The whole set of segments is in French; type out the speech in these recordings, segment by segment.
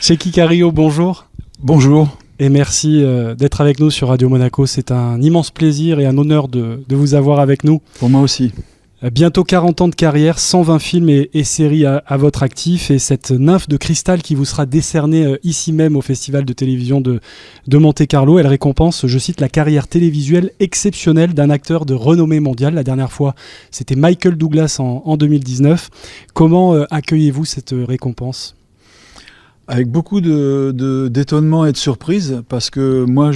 Cheikh Cario, bonjour. Bonjour. Et merci d'être avec nous sur Radio Monaco. C'est un immense plaisir et un honneur de vous avoir avec nous. Pour moi aussi. Bientôt 40 ans de carrière, 120 films et séries à votre actif, et cette nymphe de cristal qui vous sera décernée ici même au Festival de télévision de Monte-Carlo. Elle récompense, je cite, la carrière télévisuelle exceptionnelle d'un acteur de renommée mondiale. La dernière fois, c'était Michael Douglas en 2019. Comment accueillez-vous cette récompense ? Avec beaucoup d'étonnement et de surprise, parce que moi,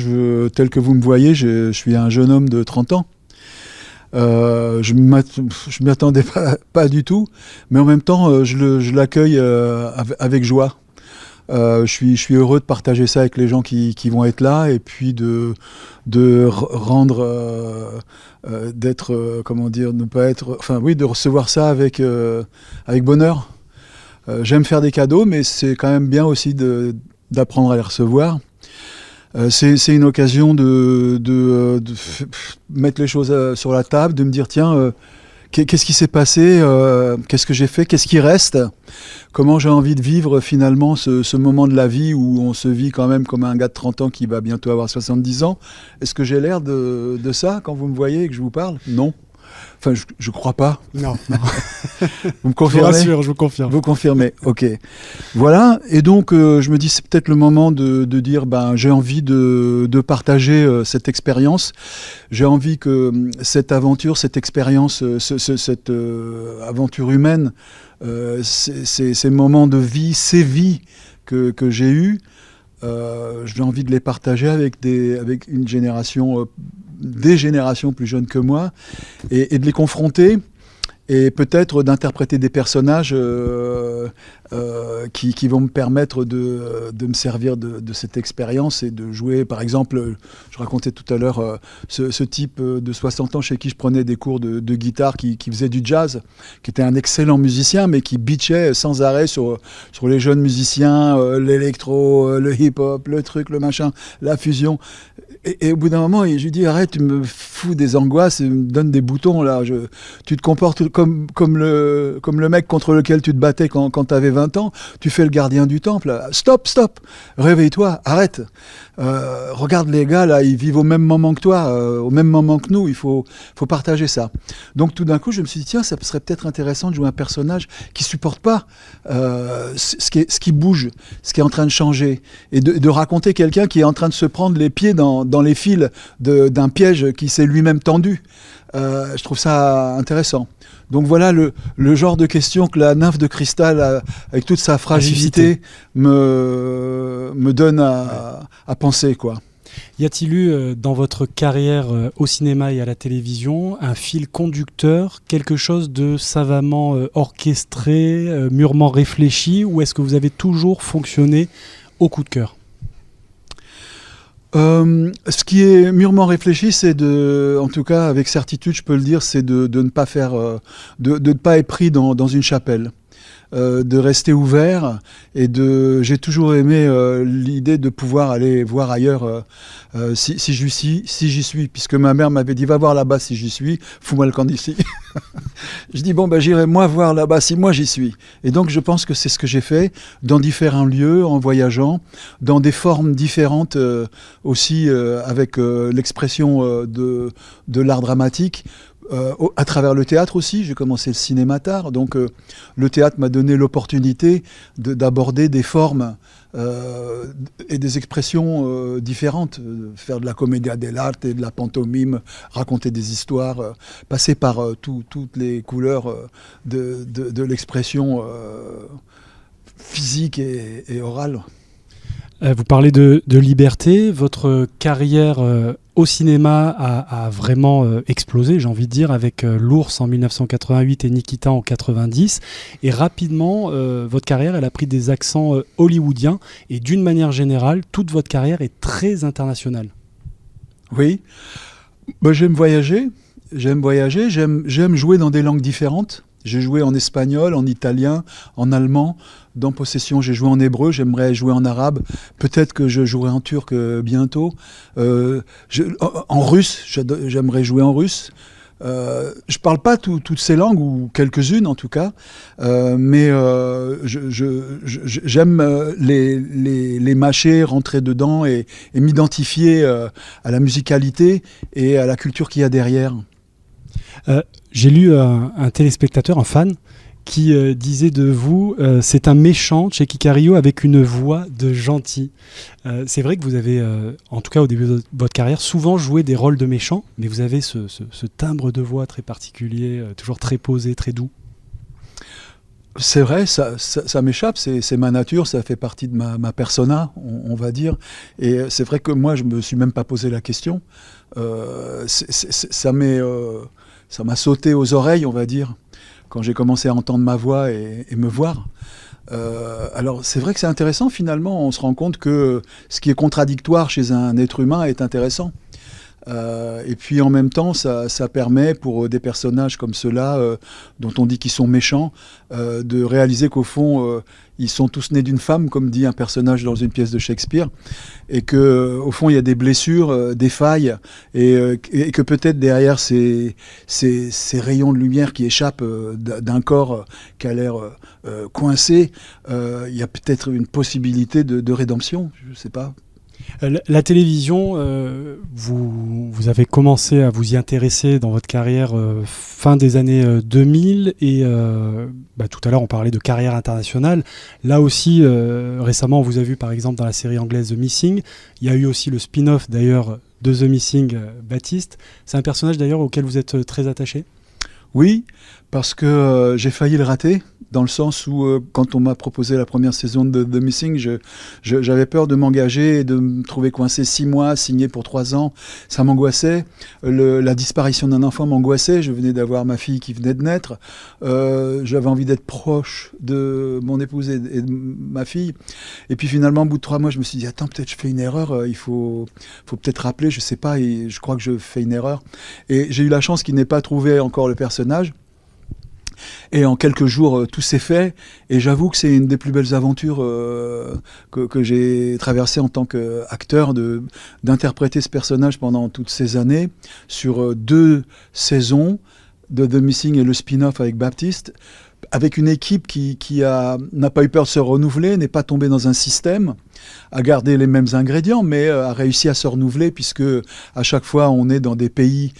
tel que vous me voyez, je suis un jeune homme de 30 ans. Je m'y attendais pas du tout, mais en même temps, je l'accueille avec joie. Je suis heureux de partager ça avec les gens qui vont être là, et puis de rendre, d'être, comment dire, ne pas être, enfin oui, de recevoir ça avec bonheur. J'aime faire des cadeaux, mais c'est quand même bien aussi d'apprendre à les recevoir. C'est une occasion de mettre les choses sur la table, de me dire tiens, qu'est-ce qui s'est passé, qu'est-ce que j'ai fait, qu'est-ce qui reste, comment j'ai envie de vivre finalement ce moment de la vie où on se vit quand même comme un gars de 30 ans qui va bientôt avoir 70 ans. Est-ce que j'ai l'air de ça quand vous me voyez et que je vous parle ? Non. Enfin, je crois pas. Non. Vous me confirmez ? Je vous rassure, je vous confirme. Vous confirmez, ok. Voilà, et donc je me dis c'est peut-être le moment de dire j'ai envie de partager cette expérience. J'ai envie que cette aventure, cette expérience, cette aventure humaine, ces moments de vie, ces vies que j'ai eues, j'ai envie de les partager avec une génération, des générations plus jeunes que moi, et de les confronter, et peut-être d'interpréter des personnages qui vont me permettre de me servir de cette expérience et de jouer. Par exemple, je racontais tout à l'heure ce type de 60 ans chez qui je prenais des cours de guitare, qui faisait du jazz, qui était un excellent musicien, mais qui bitchait sans arrêt sur les jeunes musiciens, l'électro, le hip-hop, le truc, le machin, la fusion. Et au bout d'un moment, je lui dis arrête, tu me fous des angoisses, tu me donnes des boutons là. Tu te comportes comme le mec contre lequel tu te battais quand tu avais 20 ans. Tu fais le gardien du temple. Stop, réveille-toi, arrête. Regarde les gars là, ils vivent au même moment que toi, au même moment que nous. Il faut partager ça. Donc tout d'un coup, je me suis dit tiens, ça serait peut-être intéressant de jouer un personnage qui supporte pas ce qui bouge, ce qui est en train de changer, et de raconter quelqu'un qui est en train de se prendre les pieds dans les fils d'un piège qui s'est lui-même tendu. Je trouve ça intéressant. Donc voilà le genre de question que la nymphe de cristal, avec toute sa fragilité, me donne à penser, quoi. Y a-t-il eu dans votre carrière au cinéma et à la télévision un fil conducteur, quelque chose de savamment orchestré, mûrement réfléchi, ou est-ce que vous avez toujours fonctionné au coup de cœur ? Ce qui est mûrement réfléchi, c'est en tout cas avec certitude, je peux le dire, c'est de ne pas faire, de ne pas être pris dans une chapelle. De rester ouvert, et j'ai toujours aimé l'idée de pouvoir aller voir ailleurs si j'y suis, puisque ma mère m'avait dit va voir là-bas si j'y suis, fous-moi le camp d'ici. Je dis j'irai moi voir là-bas si moi j'y suis. Et donc je pense que c'est ce que j'ai fait dans différents lieux, en voyageant, dans des formes différentes aussi, avec l'expression de l'art dramatique. À travers le théâtre aussi, j'ai commencé le cinéma tard, donc le théâtre m'a donné l'opportunité d'aborder des formes et des expressions différentes, faire de la commedia dell'arte et de la pantomime, raconter des histoires, passer par toutes les couleurs de l'expression physique et orale. Vous parlez de liberté, votre carrière au cinéma a vraiment explosé, j'ai envie de dire, avec L'Ours en 1988 et Nikita en 90. Et rapidement, votre carrière, elle a pris des accents hollywoodiens. Et d'une manière générale, toute votre carrière est très internationale. Oui, j'aime voyager, j'aime jouer dans des langues différentes. J'ai joué en espagnol, en italien, en allemand. Dans Possession, j'ai joué en hébreu, j'aimerais jouer en arabe. Peut-être que je jouerai en turc bientôt. En russe, j'aimerais jouer en russe. Je parle pas toutes ces langues, ou quelques-unes en tout cas, mais j'aime les mâcher, rentrer dedans et m'identifier à la musicalité et à la culture qu'il y a derrière. J'ai lu un téléspectateur, un fan, qui disait de vous, c'est un méchant, Tchéky Karyo, avec une voix de gentil. C'est vrai que vous avez, en tout cas au début de votre carrière, souvent joué des rôles de méchants, mais vous avez ce timbre de voix très particulier, toujours très posé, très doux. C'est vrai, ça m'échappe, c'est ma nature, ça fait partie de ma persona, on va dire. Et c'est vrai que moi, je me suis même pas posé la question. Ça m'a sauté aux oreilles, on va dire, quand j'ai commencé à entendre ma voix et me voir. Alors c'est vrai que c'est intéressant, finalement, on se rend compte que ce qui est contradictoire chez un être humain est intéressant. Et puis en même temps, ça permet pour des personnages comme ceux-là, dont on dit qu'ils sont méchants, de réaliser qu'au fond, ils sont tous nés d'une femme, comme dit un personnage dans une pièce de Shakespeare, et qu'au fond, il y a des blessures, des failles, et que peut-être derrière ces rayons de lumière qui échappent d'un corps qui a l'air coincé, il y a peut-être une possibilité de rédemption, je ne sais pas. La télévision, vous avez commencé à vous y intéresser dans votre carrière fin des années 2000 et tout à l'heure on parlait de carrière internationale. Là aussi, récemment on vous a vu par exemple dans la série anglaise The Missing. Il y a eu aussi le spin-off d'ailleurs de The Missing, Baptiste. C'est un personnage d'ailleurs auquel vous êtes très attaché ? Oui, parce que j'ai failli le rater, dans le sens où quand on m'a proposé la première saison de The Missing, j'avais peur de m'engager et de me trouver coincé 6 mois, signé pour 3 ans. Ça m'angoissait. La disparition d'un enfant m'angoissait. Je venais d'avoir ma fille qui venait de naître. J'avais envie d'être proche de mon épouse et de ma fille. Et puis finalement, au bout de 3 mois, je me suis dit, attends, peut-être je fais une erreur. Il faut peut-être rappeler, je sais pas, et je crois que je fais une erreur. Et j'ai eu la chance qu'il n'ait pas trouvé encore le personnage. Et en quelques jours, tout s'est fait. Et j'avoue que c'est une des plus belles aventures que j'ai traversées en tant qu'acteur, d'interpréter ce personnage pendant toutes ces années, sur 2 saisons de The Missing et le spin-off avec Baptiste, avec une équipe qui n'a pas eu peur de se renouveler, n'est pas tombée dans un système, a gardé les mêmes ingrédients, mais a réussi à se renouveler, puisque à chaque fois on est dans des pays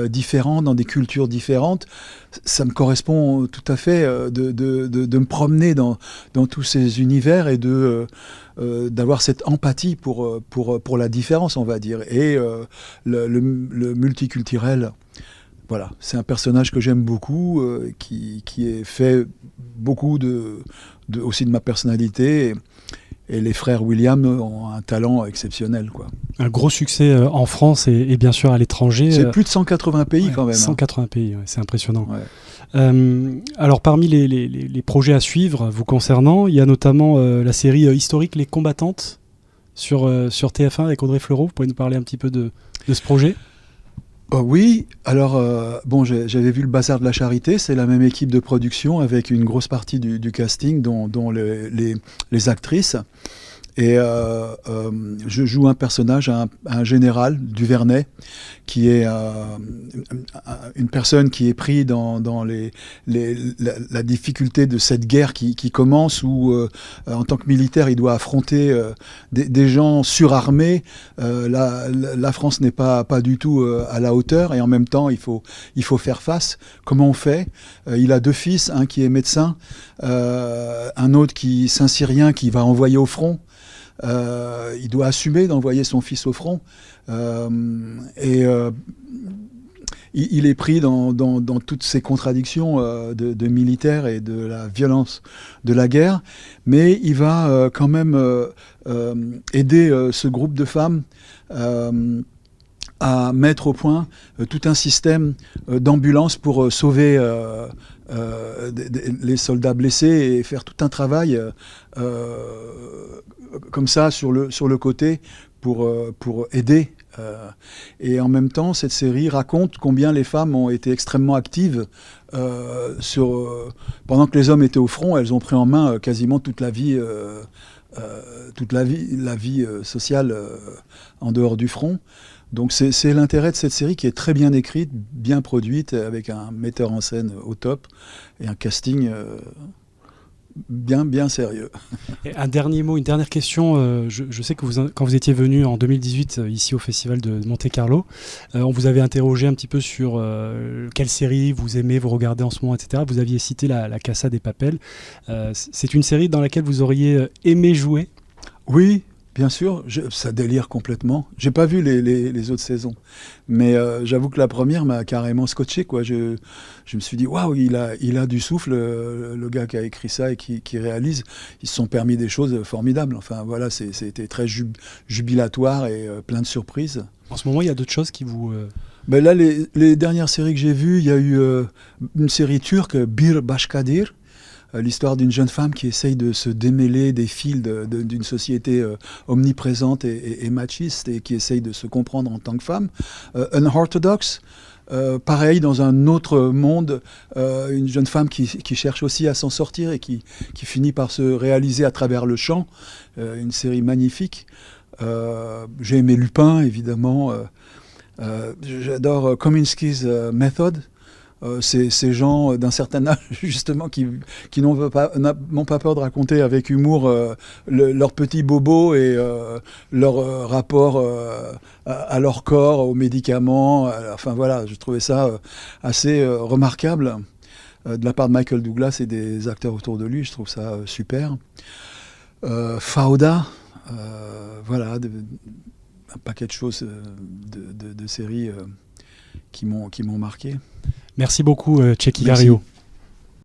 différents, dans des cultures différentes. Ça me correspond tout à fait de me promener dans tous ces univers et d'avoir cette empathie pour la différence, on va dire, et le multiculturel. Voilà, c'est un personnage que j'aime beaucoup, qui est fait beaucoup aussi de ma personnalité. Et les frères Williams ont un talent exceptionnel, quoi. Un gros succès en France et bien sûr à l'étranger. C'est plus de 180 pays quand même. 180 pays, ouais, c'est impressionnant. Ouais. Alors parmi les projets à suivre vous concernant, il y a notamment la série historique Les Combattantes sur TF1 avec Audrey Fleurot. Vous pouvez nous parler un petit peu de ce projet ? Oui, alors j'avais vu le Bazar de la Charité, c'est la même équipe de production avec une grosse partie du casting, dont les actrices. Et je joue un personnage, un général du Vernet, qui est une personne qui est pris dans la difficulté de cette guerre qui commence, où en tant que militaire, il doit affronter des gens surarmés. La France n'est pas du tout à la hauteur, et en même temps, il faut faire face. Comment on fait ? Il a 2 fils, un qui est médecin, un autre c'est un Syrien qui va envoyer au front. Il doit assumer d'envoyer son fils au front, il est pris dans toutes ces contradictions de militaires et de la violence de la guerre, mais il va quand même aider ce groupe de femmes à mettre au point tout un système d'ambulance pour sauver les soldats blessés et faire tout un travail comme ça sur le côté pour aider. Et en même temps, cette série raconte combien les femmes ont été extrêmement actives pendant que les hommes étaient au front. Elles ont pris en main quasiment toute la vie sociale en dehors du front. Donc c'est l'intérêt de cette série qui est très bien écrite, bien produite, avec un metteur en scène au top et un casting bien sérieux. Et un dernier mot, une dernière question. Je sais que quand vous étiez venu en 2018 ici au Festival de Monte-Carlo, on vous avait interrogé un petit peu sur quelle série vous aimez, vous regardez en ce moment, etc. Vous aviez cité la Casa de Papel. C'est une série dans laquelle vous auriez aimé jouer? Oui, bien sûr, ça délire complètement. J'ai pas vu les autres saisons, mais j'avoue que la première m'a carrément scotché, quoi. Je me suis dit, waouh, il a du souffle, le gars qui a écrit ça et qui réalise. Ils se sont permis des choses formidables. Enfin voilà, c'était très jubilatoire et plein de surprises. En ce moment, il y a d'autres choses qui vous... Ben là, les dernières séries que j'ai vues, il y a eu une série turque, Bir Başkadir. L'histoire d'une jeune femme qui essaye de se démêler des fils d'une société omniprésente et machiste et qui essaye de se comprendre en tant que femme. Unorthodox, pareil, dans un autre monde, une jeune femme qui cherche aussi à s'en sortir et qui finit par se réaliser à travers le chant. Une série magnifique. J'ai aimé Lupin, évidemment. J'adore Kominsky's Method. Ces gens d'un certain âge, justement, qui n'ont pas peur de raconter avec humour leurs petits bobos et leur rapport à leur corps, aux médicaments. Enfin voilà, je trouvais ça assez remarquable de la part de Michael Douglas et des acteurs autour de lui. Je trouve ça super. Fauda, voilà, un paquet de choses de séries qui m'ont marqué. Merci beaucoup, Tchéky Lario.